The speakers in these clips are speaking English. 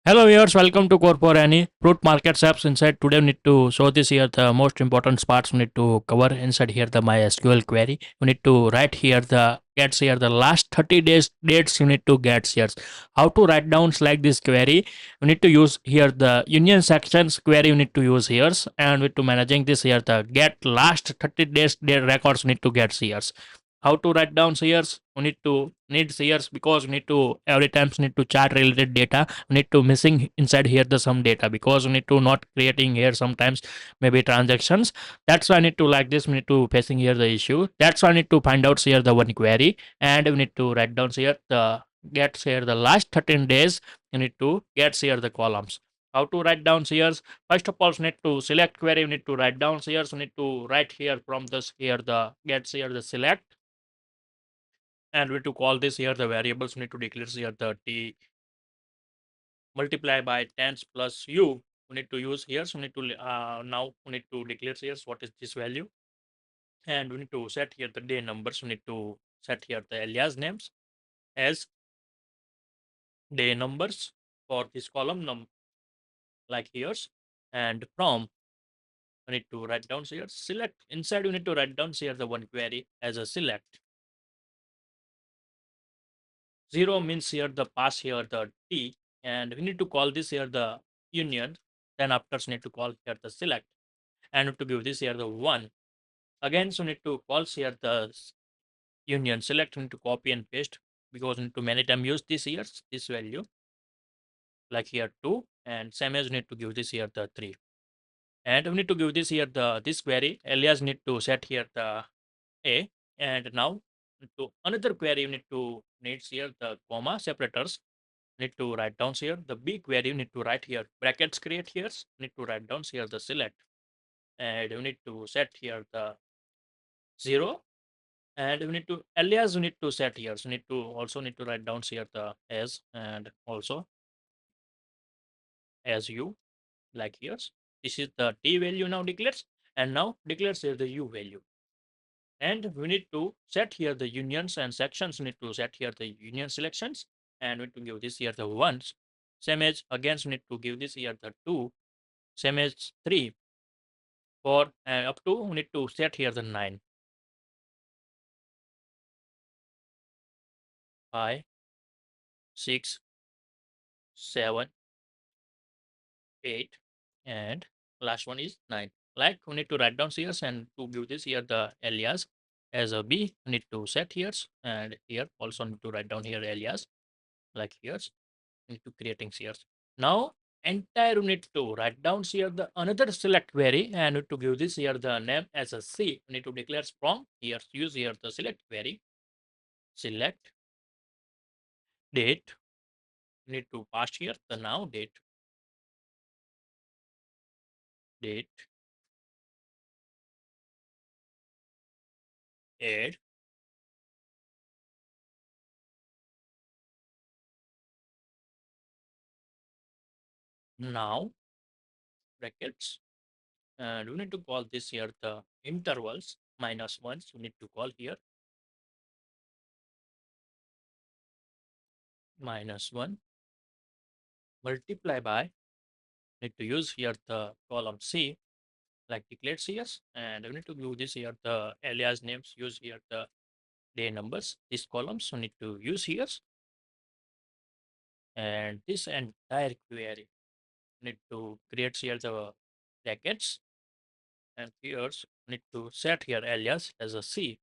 Hello viewers, welcome to CodeForAny. Fruit market apps inside. Today we need to show this here the most important parts we need to cover inside here the MySQL query. We need to write here the gets here the last 30 days dates you need to get here. How to write down like this query? We need to use here the union sections query you need to use here, and with to managing this here the get last 30 days records we need to get here. How to write down years? We need to need years because we need to every times need to chart related data. We need to missing inside here the some data because we need to not creating here sometimes maybe transactions. That's why I need to like this. We need to facing here the issue. That's why I need to find out here the one query, and we need to write down here the get here the last 13 days. You need to get here the columns. How to write down here? First of all, we need to select query. We need to write down here. We need to write here from this here the get here the select, and we to call this here the variables we need to declare here the t multiply by tens plus u we need to use here. So we need to now we need to declare here what is this value, and we need to set here the day numbers. We need to set here the alias names as day numbers for this column like here's, and from we need to write down here select inside we need to write down here the one query as a select. Zero means here the pass here the t, and we need to call this here the union. Then after we need to call here the select, and to give this here the one. Again, so need to call here the union select. We need to copy and paste because we need to many time use this here this value like here 2, and same as we need to give this here the 3, and we need to give this here the this query alias need to set here the a, and now to another query you need to needs here the comma separators. Need to write down here the b query. You need to write here brackets create here. Need to write down here the select, and you need to set here the 0, and we need to alias we need to set here. So need to also need to write down here the as, and also as u like here. This is the t value now declares, and now declares here the u value. And we need to set here the unions and sections. We need to set here the union selections, and we need to give this here the ones. Same as again we need to give this here the 2, same as 3, 4, and up to we need to set here the 9, 5, 6, 7, 8, and last one is 9. Like we need to write down here, and to give this here the alias as a b we need to set here, and here also need to write down here alias like here. Need to creating here. Now entire we need to write down here the another select query, and need to give this here the name as a c. We need to declare from here, use here the select query select date. We need to pass here the now date add now brackets, and we need to call this here the intervals minus ones. We need to call here minus 1 multiply by, need to use here the column c like declared cs, and we need to give this here the alias names, use here the day numbers. These columns we need to use here, and this entire query need to create here the brackets, and here need to set here alias as a c,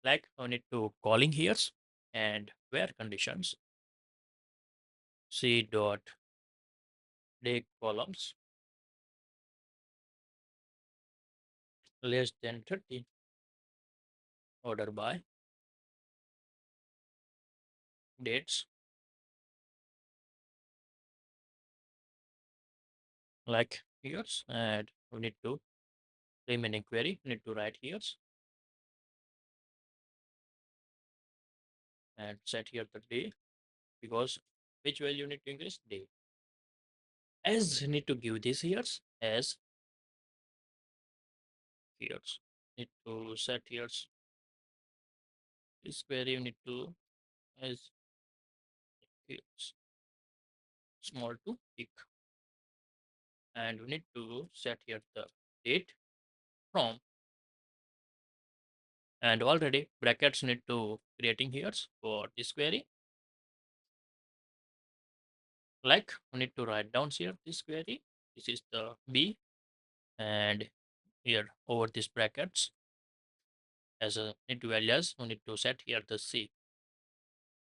like we need to calling here, and where conditions c dot day columns less than 30 order by dates like here, and we need to remaining query need to write here and set here the day because which value need to increase day, as need to give this here as here. Need to set here this query you need to as here. small to big, and we need to set here the date from, and already brackets need to creating here for this query. Like we need to write down here this query. This is the B, and here over these brackets as a need to alias, we need to set here the C.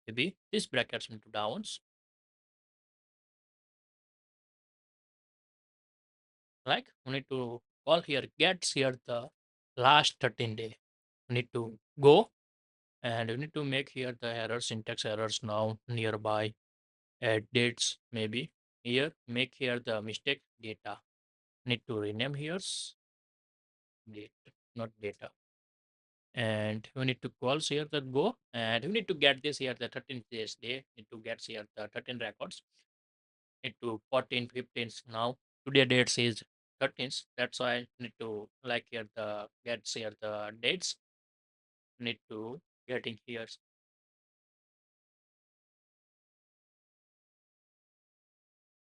Maybe this brackets into downs. Like we need to call here gets here the last 13 day. We need to go, and we need to make here the error syntax errors now nearby, add dates maybe here, make here the mistake data. Need to rename here's date, not data. And we need to call here the go, and we need to get this here the 13th days day, need to get here the 13 records, need to 14 15 now. Today dates is 13th, that's why I need to like here the gets here the dates, need to getting here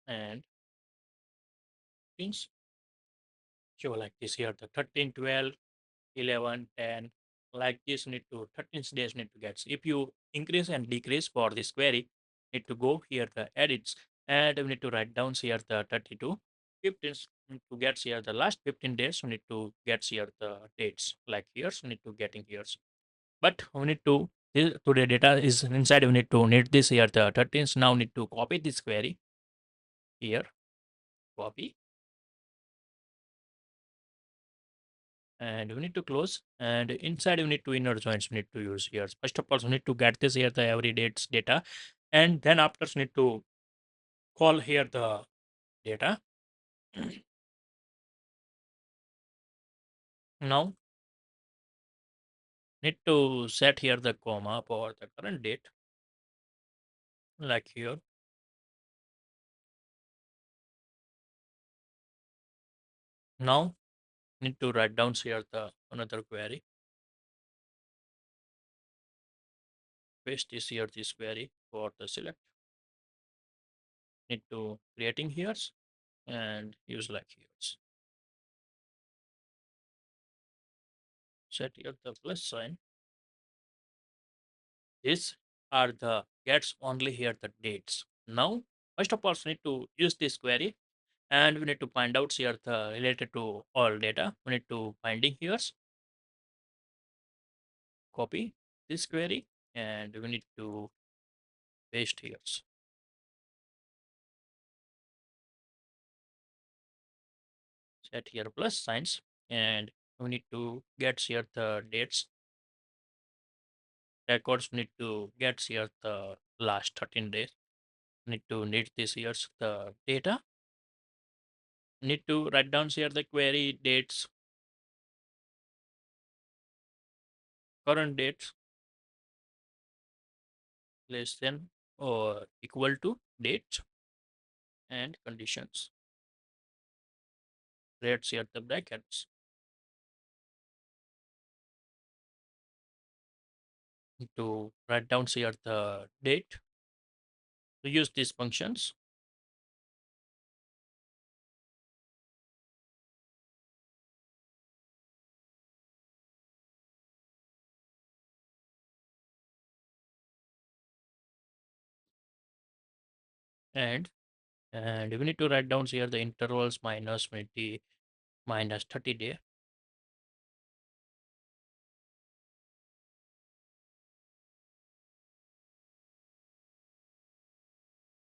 and things show like this here the 13 12 11 10, like this need to 13 days need to get. If you increase and decrease for this query, need to go here the edits, and we need to write down here the 32 15 need to get here the last 15 days, we need to get here the dates like here, so need to getting here. But we need to today data is inside, we need this here the 13th. Now need to copy this query here, copy, and we need to close, and inside we need to inner joins we need to use here. First of all, we need to get this here the every dates data, and then after we need to call here the data. Now need to set here the comma for the current date like here. Now need to write down here the another query, paste this here this query for the select, need to creating here and use like here, set here the plus sign. These are the gets only here the dates. Now first of all we need to use this query, and we need to find out here the related to all data. We need to finding here, copy this query, and we need to paste here, set here plus signs, and we need to get here the dates records. We need to get here the last 13 days, need to need this here's the data, need to write down here the query dates, current dates less than or equal to date, and conditions, rates here the brackets, to write down here the date, to use these functions, and we need to write down here the intervals minus 20 minus 30 day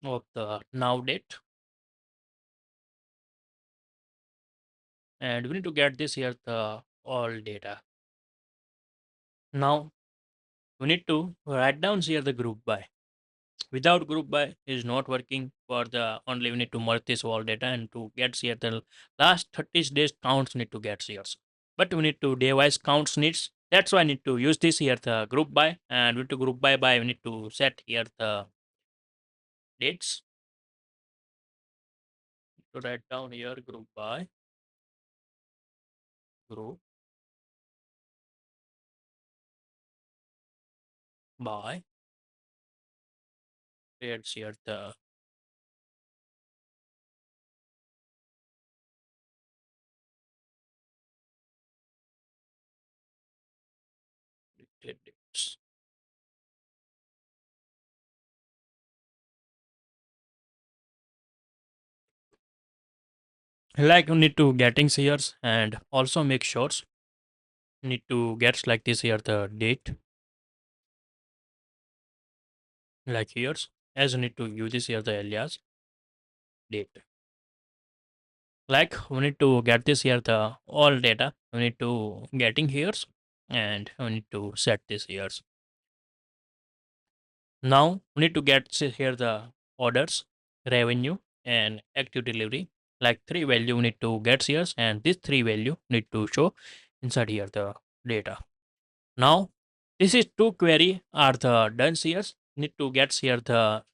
of the now date, and we need to get this here the all data. Now we need to write down here the group by. Without group by is not working for the only, we need to merge this all data, and to get here the last 30 days counts need to get here. But we need to day wise counts needs. That's why I need to use this here the group by, and we need to group by we need to set here the dates. To write down here group by group by, creates here the dates. Like you need to gettings here and also make sure need to get like this here the date like here as you need to use this here the alias date. Like we need to get this here the all data we need to getting here and we need to set this here. Now we need to get here the orders, revenue, and active delivery. Like three value we need to get here, and this three value need to show inside here the data. Now this is two query are the done here. Need to get here the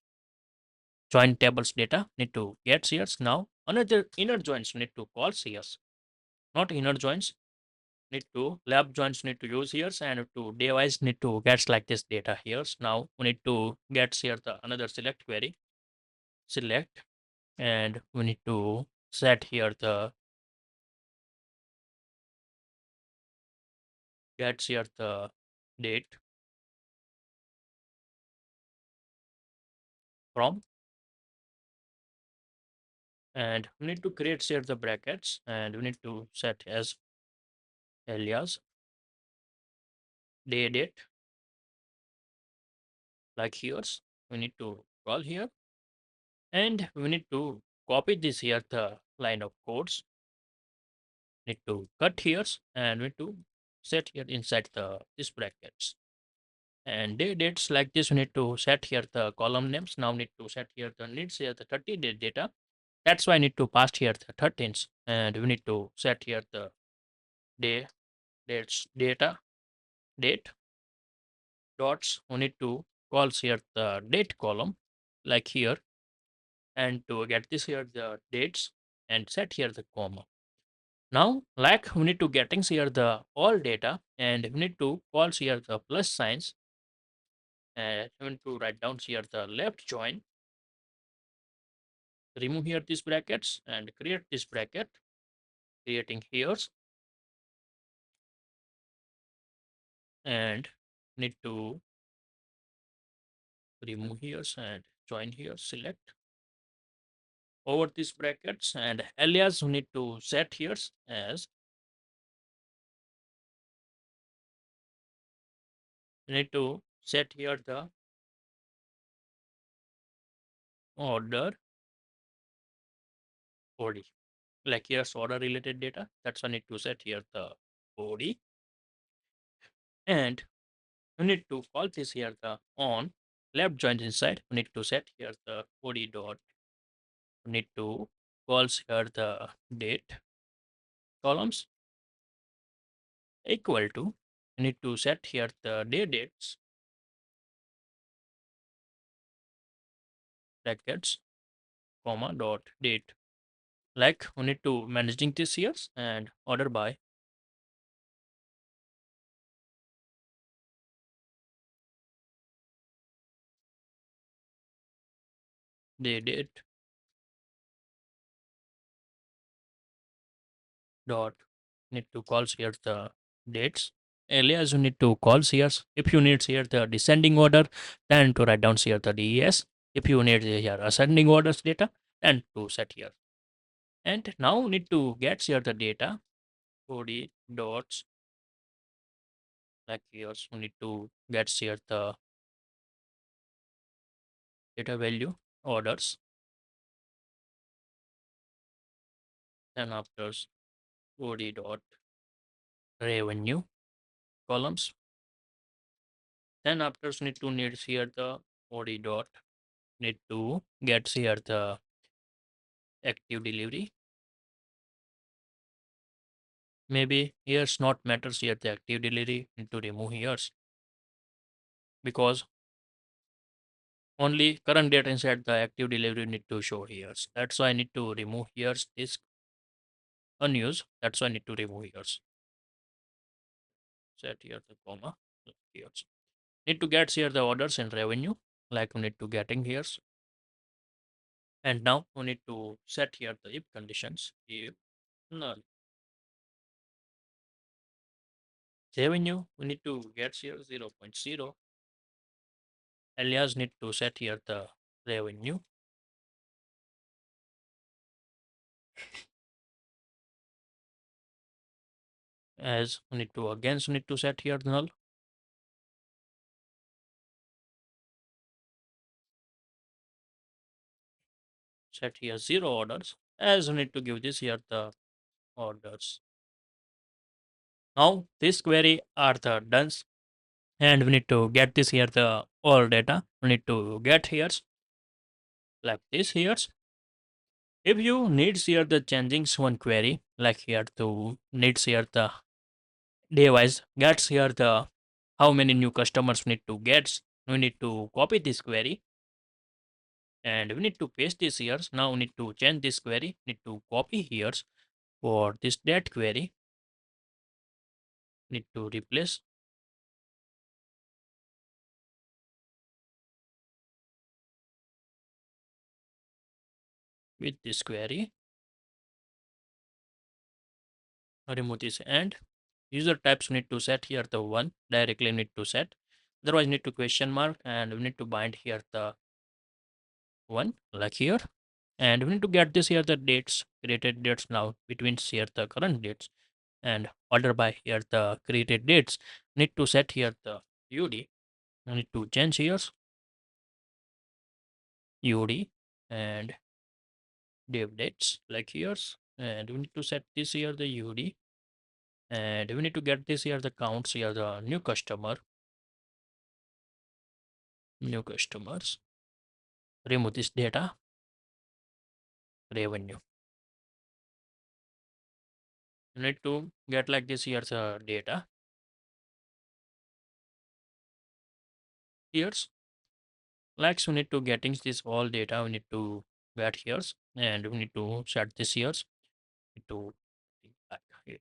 join tables data. Need to get here now. Another inner joins need to call here, not inner joins. Need to lab joins need to use here and to device need to get like this data here. Now we need to get here the another select query select and we need to set here the get here the date from and we need to create here the brackets and we need to set as alias day date like here's we need to call here and we need to copy this here the line of codes need to cut here and we need to set here inside the this brackets and day dates like this we need to set here the column names now need to set here the needs here the 30-day data. That's why I need to pass here the 13th and we need to set here the day dates data date dots we need to call here the date column like here and to get this here the dates and set here the comma. Now like we need to getting here the all data and we need to call here the plus signs and we need to write down here the left join remove here these brackets and create this bracket creating here and need to remove here and join here select over these brackets and alias we need to set here as we need to set here the order OD like here's order related data that's why I need to set here the OD and we need to call this here the on left joint inside we need to set here the OD dot we need to calls here the date columns equal to we need to set here the day dates brackets comma dot date like we need to managing this years and order by the date dot need to calls here the dates alias you need to calls here if you need here the descending order then to write down here the des if you need here ascending orders data then to set here and now need to get here the data od dots like here we need to get here the data value orders then after od dot revenue columns. Then after need to need here the OD dot need to get here the active delivery. Maybe here's not matters here the active delivery need to remove here's because only current data inside the active delivery need to show here's. That's why I need to remove here's is unused. That's why I need to remove here's. Set here the comma here's. Need to get here the orders and revenue like we need to getting here's. And now we need to set here the if conditions if null revenue, we need to get here 0.0. Alias need to set here the revenue. As we need to again need to set here the null. Set here 0 orders. As we need to give this here the orders. Now this query are the done, and we need to get this here the all data. We need to get here like this here. If you needs here the changing one query like here to needs here the day wise gets here the how many new customers we need to get, we need to copy this query and we need to paste this here. Now we need to change this query, need to copy here for this date query, need to replace with this query, remove this, and user types need to set here the one directly need to set, otherwise need to question mark, and we need to bind here the one like here, and we need to get this here the dates, created dates now between here the current dates and order by here the created dates. Need to set here the ud, I need to change here ud and dev dates like here, and we need to set this here the ud, and we need to get this here the counts here the new customers, remove this data, revenue. You need to get like this here the data here's like, so we need to getting this all data, we need to get here, and we need to set this here, need to like here.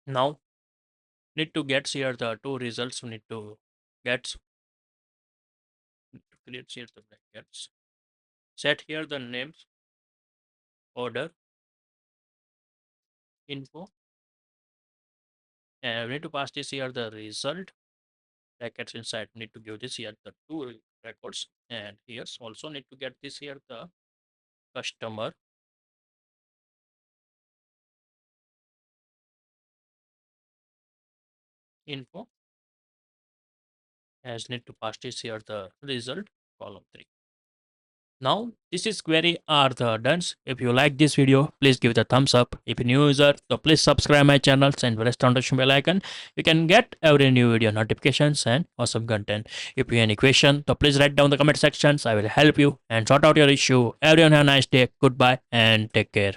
Now need to get here the two results, we need to get, need to create here the brackets, set here the names, order, info, and we need to pass this here the result brackets inside. We need to give this here the two records, and here's also need to get this here the customer info, as need to pass this here the result column 3. Now this is query are the done. If you like this video, please give it a thumbs up. If you're new user, so please subscribe my channels and press on the bell icon. You can get every new video notifications and awesome content. If you have any question, so please write down the comment sections. I will help you and sort out your issue. Everyone have a nice day. Goodbye and take care.